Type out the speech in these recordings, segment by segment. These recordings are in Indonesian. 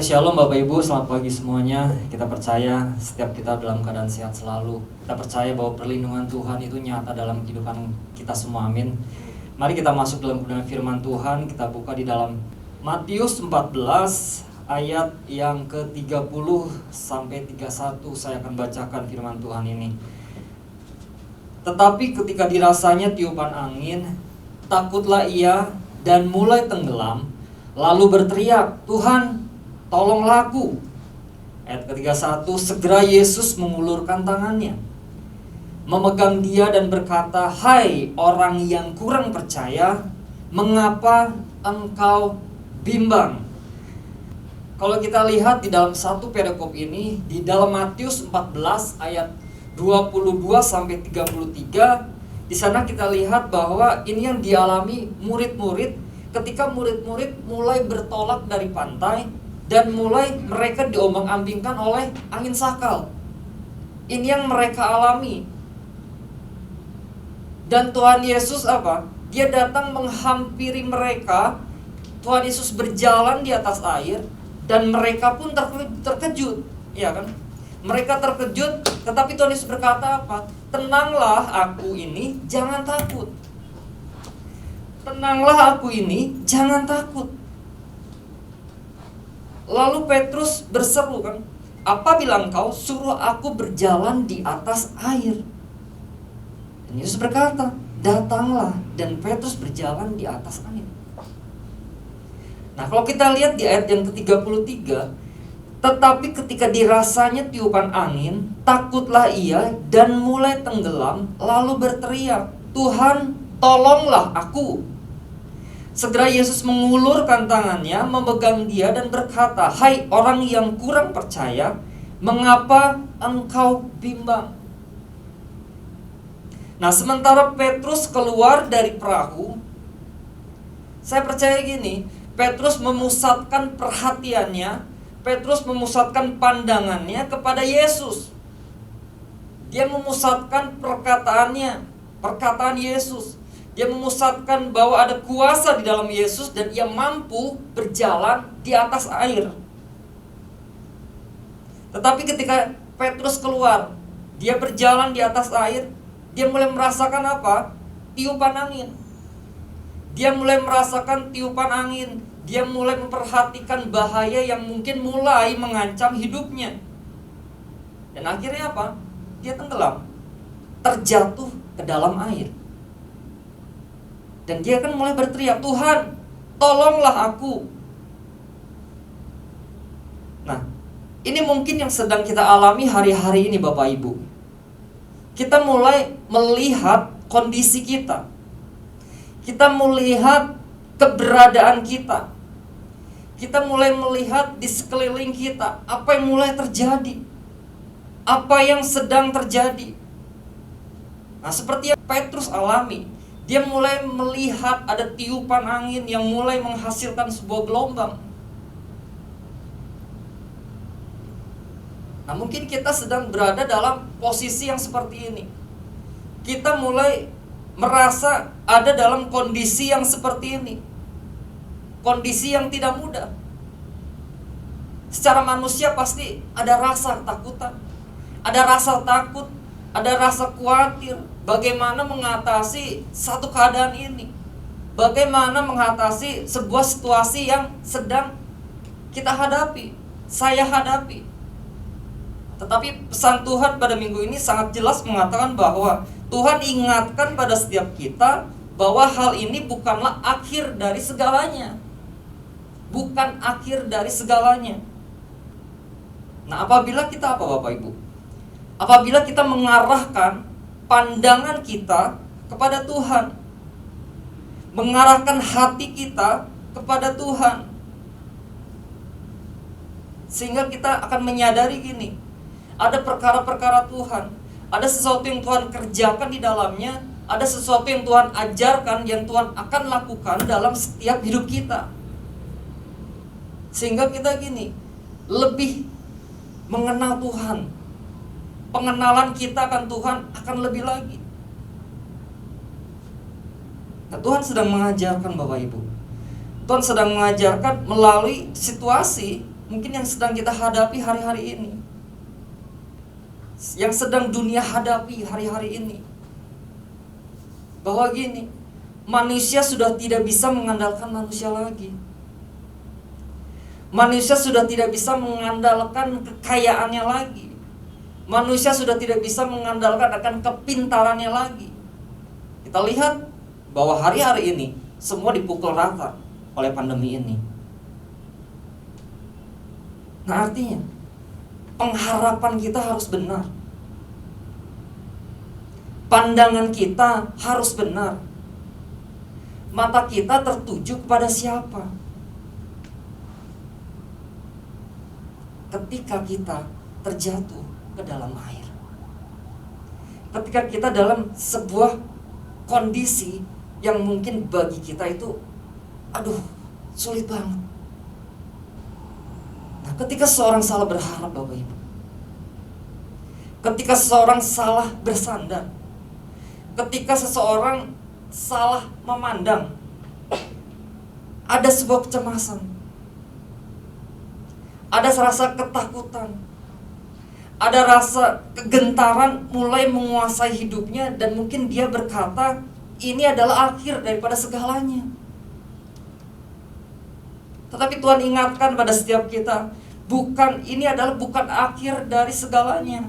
Shalom Bapak Ibu, selamat pagi semuanya. Kita percaya setiap kita dalam keadaan sehat selalu. Kita percaya bahwa perlindungan Tuhan itu nyata dalam kehidupan kita semua, amin. Mari kita masuk dalam kebenaran firman Tuhan. Kita buka di dalam Matius 14 ayat yang ke-30 sampai 31. Saya akan bacakan firman Tuhan ini. Tetapi ketika dirasanya tiupan angin, takutlah ia dan mulai tenggelam, lalu berteriak, "Tuhan, tolonglah aku." Ayat ke-31, segera Yesus mengulurkan tangannya, memegang dia dan berkata, "Hai orang yang kurang percaya, mengapa engkau bimbang?" Kalau kita lihat di dalam satu perikop ini, di dalam Matius 14 ayat 22 sampai 33, di sana kita lihat bahwa ini yang dialami murid-murid ketika murid-murid mulai bertolak dari pantai dan mulai mereka diombang-ambingkan oleh angin sakal. Ini yang mereka alami. Dan Tuhan Yesus apa? Dia datang menghampiri mereka. Tuhan Yesus berjalan di atas air dan mereka pun terkejut, ya kan? Mereka terkejut, tetapi Tuhan Yesus berkata apa? "Tenanglah, aku ini, jangan takut." Tenanglah, aku ini, jangan takut. Lalu Petrus berseru kan, "Apabila engkau suruh aku berjalan di atas air?" Dan Yesus berkata, "Datanglah." Dan Petrus berjalan di atas air. Nah, kalau kita lihat di ayat yang ke-33, tetapi ketika dirasanya tiupan angin, takutlah ia dan mulai tenggelam, lalu berteriak, "Tuhan, tolonglah aku." Segera Yesus mengulurkan tangannya, memegang dia dan berkata, "Hai orang yang kurang percaya, mengapa engkau bimbang?" Nah, sementara Petrus keluar dari perahu, saya percaya gini, Petrus memusatkan perhatiannya, Petrus memusatkan pandangannya kepada Yesus. Dia memusatkan perkataan Yesus. Dia memusatkan bahwa ada kuasa di dalam Yesus dan ia mampu berjalan di atas air. Tetapi ketika Petrus keluar, dia berjalan di atas air, dia mulai merasakan apa? Tiupan angin. Dia mulai merasakan tiupan angin. Dia mulai memperhatikan bahaya yang mungkin mulai mengancam hidupnya. Dan akhirnya apa? Dia tenggelam, terjatuh ke dalam air. Dan dia kan mulai berteriak, "Tuhan, tolonglah aku." Nah, ini mungkin yang sedang kita alami hari-hari ini Bapak Ibu. Kita mulai melihat kondisi kita. Kita melihat keberadaan kita. Kita mulai melihat di sekeliling kita apa yang mulai terjadi. Apa yang sedang terjadi. Nah, seperti yang Petrus alami. Dia mulai melihat ada tiupan angin yang mulai menghasilkan sebuah gelombang. Nah, mungkin kita sedang berada dalam posisi yang seperti ini. Kita mulai merasa ada dalam kondisi yang seperti ini. Kondisi yang tidak mudah. Secara manusia pasti ada rasa ketakutan. Ada rasa takut, ada rasa khawatir. Bagaimana mengatasi satu keadaan ini? Bagaimana mengatasi sebuah situasi yang sedang kita hadapi, saya hadapi? Tetapi pesan Tuhan pada minggu ini sangat jelas mengatakan bahwa Tuhan ingatkan pada setiap kita bahwa hal ini bukanlah akhir dari segalanya. Bukan akhir dari segalanya. Nah, apabila kita Bapak Ibu? Apabila kita mengarahkan pandangan kita kepada Tuhan, mengarahkan hati kita kepada Tuhan, sehingga kita akan menyadari gini, ada perkara-perkara Tuhan, ada sesuatu yang Tuhan kerjakan di dalamnya, ada sesuatu yang Tuhan ajarkan, yang Tuhan akan lakukan dalam setiap hidup kita. Sehingga kita gini, lebih mengenal Tuhan. Pengenalan kita akan Tuhan akan lebih lagi. Nah, Tuhan sedang mengajarkan Bapak Ibu. Tuhan sedang mengajarkan melalui situasi mungkin yang sedang kita hadapi hari-hari ini, yang sedang dunia hadapi hari-hari ini. Bahwa gini, manusia sudah tidak bisa mengandalkan manusia lagi. Manusia sudah tidak bisa mengandalkan kekayaannya lagi. Manusia sudah tidak bisa mengandalkan akan kepintarannya lagi. Kita lihat bahwa hari-hari ini semua dipukul rata oleh pandemi ini. Nah, artinya pengharapan kita harus benar. Pandangan kita harus benar. Mata kita tertuju kepada siapa? Ketika kita terjatuh ke dalam air, ketika kita dalam sebuah kondisi yang mungkin bagi kita itu sulit banget. Nah, ketika seorang salah berharap, Bapak Ibu, ketika seseorang salah bersandar, ketika seseorang salah memandang, ada sebuah kecemasan, ada rasa ketakutan, ada rasa kegentaran mulai menguasai hidupnya, dan mungkin dia berkata, ini adalah akhir daripada segalanya. Tetapi Tuhan ingatkan pada setiap kita, ini adalah bukan akhir dari segalanya.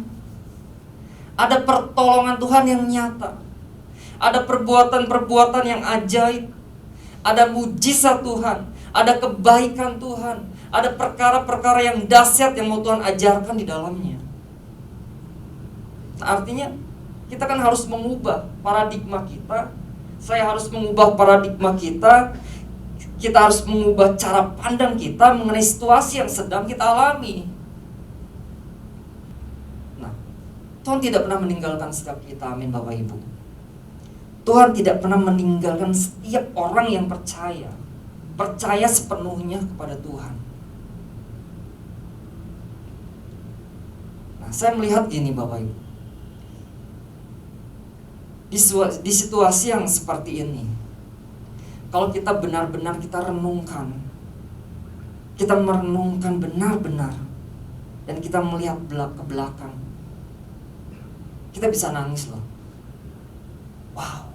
Ada pertolongan Tuhan yang nyata, ada perbuatan-perbuatan yang ajaib, ada mujizat Tuhan, ada kebaikan Tuhan, ada perkara-perkara yang dahsyat yang mau Tuhan ajarkan di dalamnya. Nah, artinya kita kan harus mengubah paradigma kita. Saya harus mengubah paradigma kita. Kita harus mengubah cara pandang kita mengenai situasi yang sedang kita alami. Nah, Tuhan tidak pernah meninggalkan setiap kita, amin Bapak Ibu. Tuhan tidak pernah meninggalkan setiap orang yang percaya sepenuhnya kepada Tuhan. Nah, saya melihat gini Bapak Ibu, di situasi yang seperti ini, kalau kita benar-benar kita merenungkan benar-benar, dan kita melihat ke belakang, kita bisa nangis loh. Wow,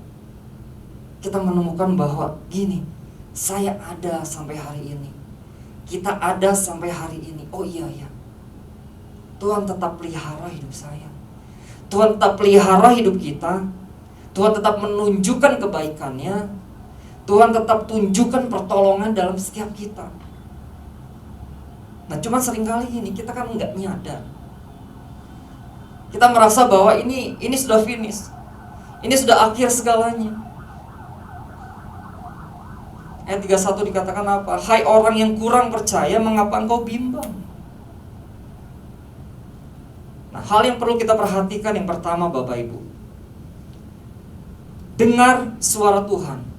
kita menemukan bahwa gini, saya ada sampai hari ini, kita ada sampai hari ini. Oh iya, Tuhan tetap pelihara hidup saya, Tuhan tetap pelihara hidup kita, Tuhan tetap menunjukkan kebaikannya, Tuhan tetap tunjukkan pertolongan dalam setiap kita. Nah, cuma seringkali ini kita kan nggak nyadar. Kita merasa bahwa ini sudah finish, ini sudah akhir segalanya. Ayat 31 dikatakan apa? Hai orang yang kurang percaya, mengapa engkau bimbang? Nah, hal yang perlu kita perhatikan yang pertama Bapak Ibu, dengar suara Tuhan.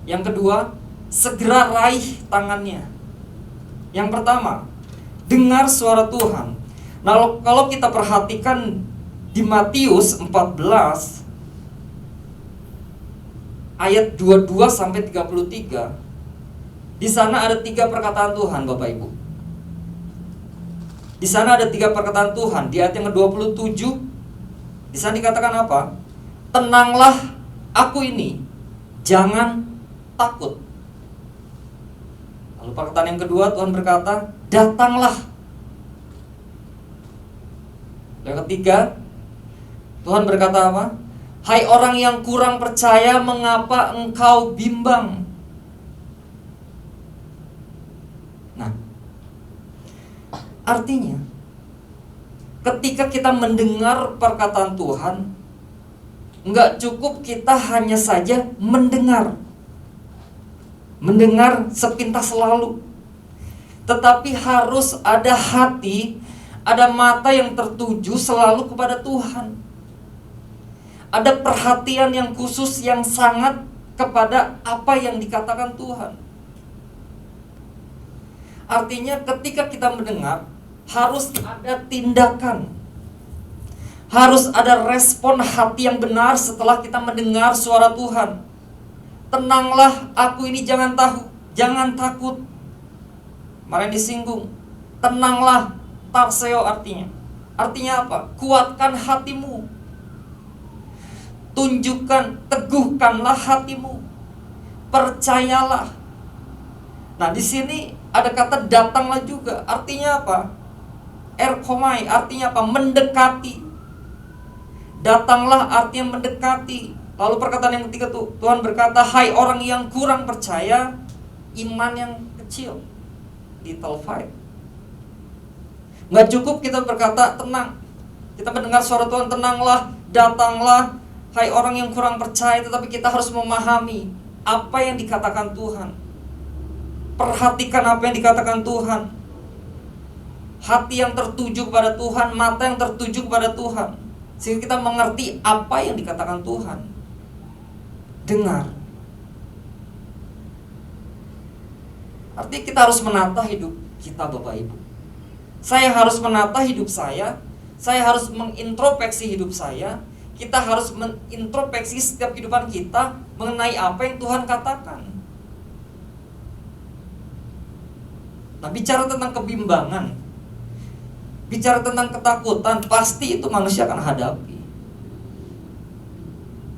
Yang kedua, segera raih tangannya. Yang pertama, dengar suara Tuhan. Nah, kalau kita perhatikan di Matius 14 ayat 22 sampai 33, di sana ada 3 perkataan Tuhan Bapak Ibu. Di sana ada 3 perkataan Tuhan. Di ayat yang ke-27, di sana dikatakan apa? Tenanglah, aku ini, jangan takut. Lalu perkataan yang kedua, Tuhan berkata, datanglah. Yang ketiga, Tuhan berkata apa? Hai orang yang kurang percaya, mengapa engkau bimbang? Nah, artinya ketika kita mendengar perkataan Tuhan, enggak cukup kita hanya saja mendengar sepintas lalu, tetapi harus ada hati, ada mata yang tertuju selalu kepada Tuhan. Ada perhatian yang khusus yang sangat kepada apa yang dikatakan Tuhan. Artinya ketika kita mendengar, harus ada tindakan, harus ada respon hati yang benar setelah kita mendengar suara Tuhan. Tenanglah, aku ini jangan takut. Kemarin disinggung, tenanglah, tarseo artinya. Artinya apa? Kuatkan hatimu. Tunjukkan, teguhkanlah hatimu. Percayalah. Nah, di sini ada kata datanglah juga. Artinya apa? Erkomai, artinya apa? Mendekati. Datanglah artinya mendekati. Lalu perkataan yang ketiga tuh, Tuhan berkata, hai orang yang kurang percaya, iman yang kecil, little faith. Nggak cukup kita berkata tenang. Kita mendengar suara Tuhan, tenanglah, datanglah, hai orang yang kurang percaya. Tetapi kita harus memahami apa yang dikatakan Tuhan. Perhatikan apa yang dikatakan Tuhan. Hati yang tertuju kepada Tuhan, mata yang tertuju kepada Tuhan, sehingga kita mengerti apa yang dikatakan Tuhan. Dengar. Artinya kita harus menata hidup kita, Bapak Ibu. Saya harus menata hidup saya harus mengintrospeksi hidup saya. Kita harus mengintrospeksi setiap kehidupan kita mengenai apa yang Tuhan katakan. Nah, bicara tentang kebimbangan, bicara tentang ketakutan, pasti itu manusia akan hadapi.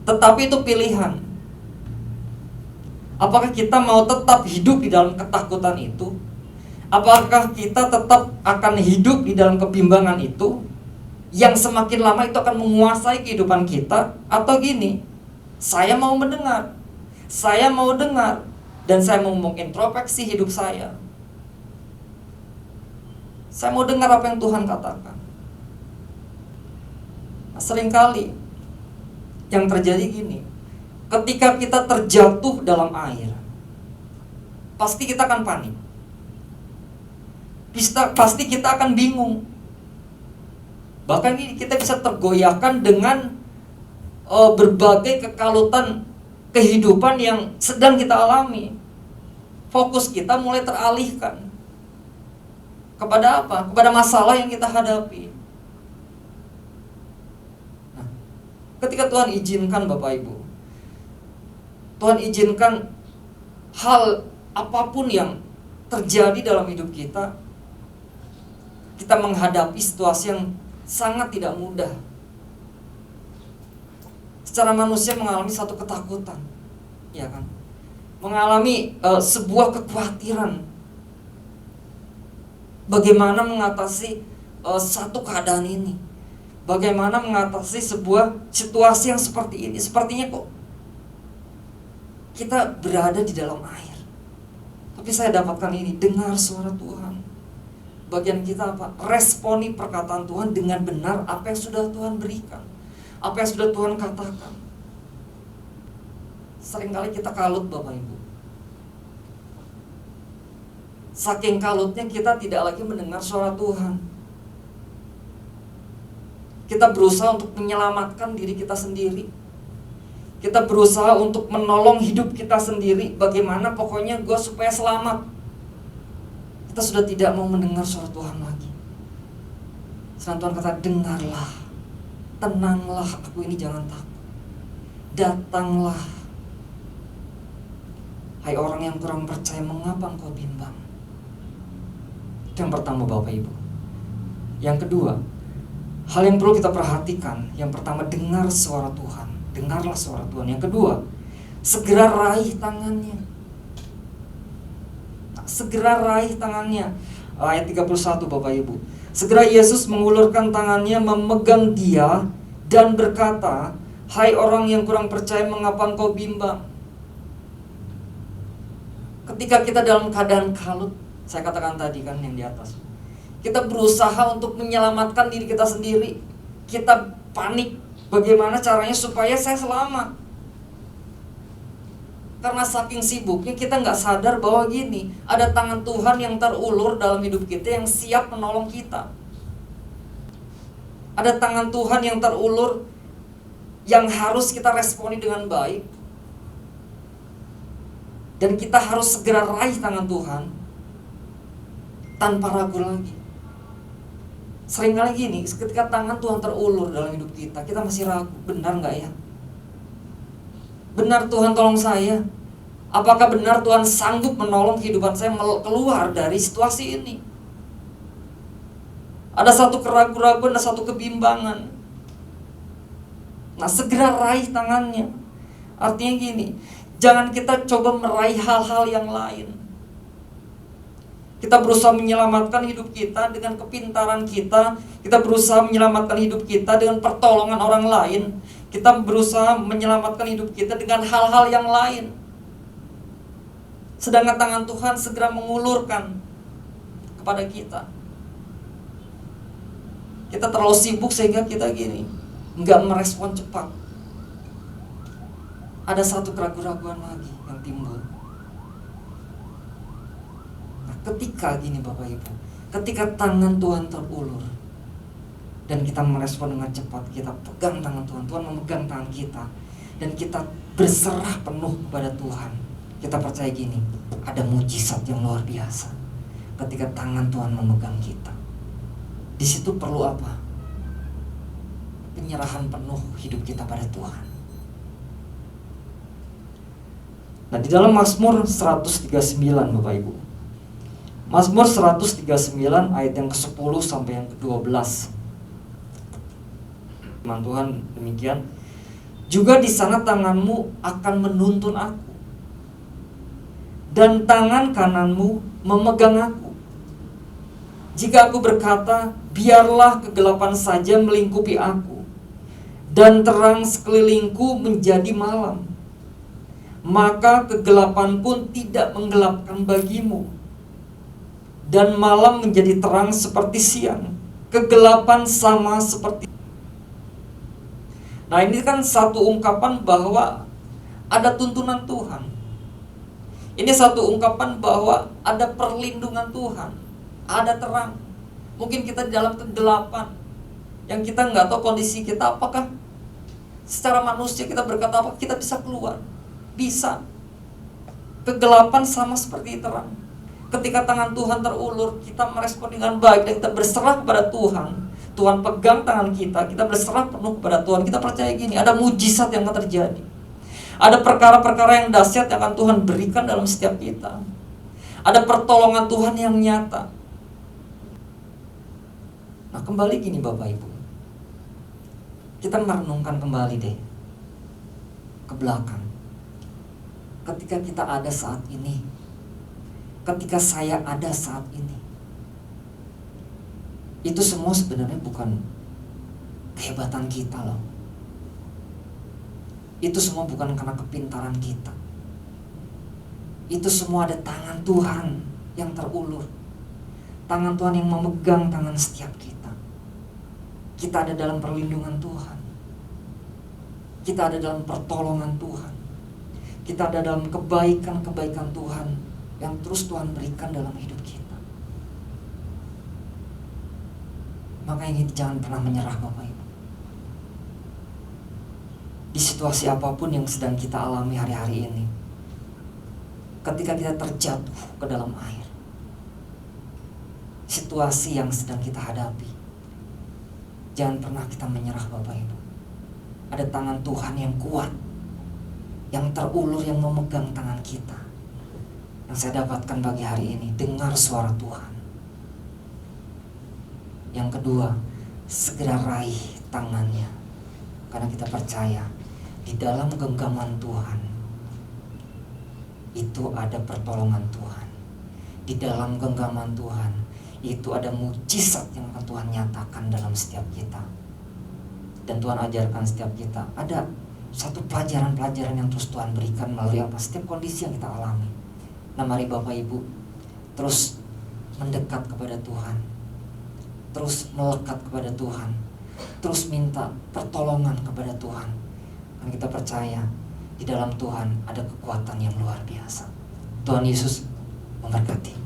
Tetapi itu pilihan. Apakah kita mau tetap hidup di dalam ketakutan itu? Apakah kita tetap akan hidup di dalam kebimbangan itu, yang semakin lama itu akan menguasai kehidupan kita? Atau gini, saya mau mendengar, dan saya mau mengintrospeksi hidup saya. Saya mau dengar apa yang Tuhan katakan. Nah, seringkali yang terjadi gini, ketika kita terjatuh dalam air, pasti kita akan panik. Pasti kita akan bingung. Bahkan kita bisa tergoyahkan dengan berbagai kekalutan kehidupan yang sedang kita alami. Fokus kita mulai teralihkan kepada apa? Kepada masalah yang kita hadapi. Nah, ketika Tuhan izinkan, Bapak Ibu, Tuhan izinkan hal apapun yang terjadi dalam hidup kita, kita menghadapi situasi yang sangat tidak mudah. Secara manusia mengalami satu ketakutan, ya kan? Mengalami sebuah kekhawatiran. Bagaimana mengatasi satu keadaan ini? Bagaimana mengatasi sebuah situasi yang seperti ini? Sepertinya kok kita berada di dalam air. Tapi saya dapatkan ini, dengar suara Tuhan. Bagian kita apa? Responi perkataan Tuhan dengan benar apa yang sudah Tuhan berikan, apa yang sudah Tuhan katakan. Seringkali kita kalut, Bapak Ibu. Saking kalutnya kita tidak lagi mendengar suara Tuhan. Kita berusaha untuk menyelamatkan diri kita sendiri. Kita berusaha untuk menolong hidup kita sendiri. Bagaimana pokoknya gue supaya selamat. Kita sudah tidak mau mendengar suara Tuhan lagi. Sedang Tuhan kata, dengarlah, tenanglah, aku ini jangan takut. Datanglah, hai orang yang kurang percaya, mengapa engkau bimbang? Itu yang pertama, Bapak Ibu. Yang kedua, hal yang perlu kita perhatikan. Yang pertama, dengar suara Tuhan. Dengarlah suara Tuhan. Yang kedua, segera raih tangannya. Segera raih tangannya. Ayat 31, Bapak Ibu. Segera Yesus mengulurkan tangannya, memegang dia dan berkata, hai orang yang kurang percaya, mengapa engkau bimbang? Ketika kita dalam keadaan kalut, saya katakan tadi kan yang di atas, kita berusaha untuk menyelamatkan diri kita sendiri. Kita panik, bagaimana caranya supaya saya selamat. Karena saking sibuknya kita gak sadar bahwa gini, ada tangan Tuhan yang terulur dalam hidup kita yang siap menolong kita. Ada tangan Tuhan yang terulur yang harus kita responi dengan baik. Dan kita harus segera raih tangan Tuhan tanpa ragu lagi. Seringkali gini, ketika tangan Tuhan terulur dalam hidup kita, kita masih ragu, benar gak ya? Benar Tuhan tolong saya. Apakah benar Tuhan sanggup menolong kehidupan saya keluar dari situasi ini? Ada satu keraguan-keraguan, ada satu kebimbangan. Nah, segera raih tangannya. Artinya gini, jangan kita coba meraih hal-hal yang lain. Kita berusaha menyelamatkan hidup kita dengan kepintaran kita. Kita berusaha menyelamatkan hidup kita dengan pertolongan orang lain. Kita berusaha menyelamatkan hidup kita dengan hal-hal yang lain. Sedangkan tangan Tuhan segera mengulurkan kepada kita. Kita terlalu sibuk sehingga kita gini, nggak merespon cepat. Ada satu keraguan-keraguan lagi yang timbul. Nah, ketika gini Bapak Ibu, ketika tangan Tuhan terulur dan kita merespon dengan cepat, kita pegang tangan Tuhan, Tuhan memegang tangan kita, dan kita berserah penuh kepada Tuhan. Kita percaya gini, ada mujizat yang luar biasa ketika tangan Tuhan memegang kita. Di situ perlu apa? Penyerahan penuh hidup kita pada Tuhan. Nah, di dalam Mazmur 139 Bapak Ibu, Mazmur 139 ayat yang ke-10 sampai yang ke-12, firman Tuhan demikian, juga di sana tanganmu akan menuntun aku, dan tangan kananmu memegang aku. Jika aku berkata, biarlah kegelapan saja melingkupi aku, dan terang sekelilingku menjadi malam, maka kegelapan pun tidak menggelapkan bagimu, dan malam menjadi terang seperti siang, kegelapan sama seperti. Nah, ini kan satu ungkapan bahwa ada tuntunan Tuhan. Ini satu ungkapan bahwa ada perlindungan Tuhan, ada terang. Mungkin kita di dalam kegelapan yang kita nggak tahu kondisi kita, apakah secara manusia kita berkata apa, kita bisa keluar. Bisa. Kegelapan sama seperti terang. Ketika tangan Tuhan terulur, kita merespon dengan baik dan kita berserah kepada Tuhan. Tuhan pegang tangan kita, kita berserah penuh kepada Tuhan. Kita percaya gini, ada mujizat yang akan terjadi. Ada perkara-perkara yang dahsyat yang akan Tuhan berikan dalam setiap kita. Ada pertolongan Tuhan yang nyata. Nah, kembali gini Bapak Ibu, kita merenungkan kembali deh ke belakang. Ketika kita ada saat ini, ketika saya ada saat ini, itu semua sebenarnya bukan kehebatan kita loh. Itu semua bukan karena kepintaran kita. Itu semua ada tangan Tuhan yang terulur. Tangan Tuhan yang memegang tangan setiap kita. Kita ada dalam perlindungan Tuhan. Kita ada dalam pertolongan Tuhan. Kita ada dalam kebaikan-kebaikan Tuhan yang terus Tuhan berikan dalam hidup kita. Makanya jangan pernah menyerah Bapak Ibu. Di situasi apapun yang sedang kita alami hari-hari ini, ketika kita terjatuh ke dalam air, situasi yang sedang kita hadapi, jangan pernah kita menyerah Bapak Ibu. Ada tangan Tuhan yang kuat, yang terulur, yang memegang tangan kita. Yang saya dapatkan pagi hari ini, dengar suara Tuhan. Yang kedua, segera raih tangannya, karena kita percaya di dalam genggaman Tuhan itu ada pertolongan Tuhan. Di dalam genggaman Tuhan itu ada mujizat yang akan Tuhan nyatakan dalam setiap kita. Dan Tuhan ajarkan setiap kita, ada satu pelajaran-pelajaran yang terus Tuhan berikan melalui apa? Setiap kondisi yang kita alami. Nah, mari Bapak Ibu terus mendekat kepada Tuhan, terus melekat kepada Tuhan, terus minta pertolongan kepada Tuhan. Dan kita percaya di dalam Tuhan ada kekuatan yang luar biasa. Tuhan Yesus memberkati.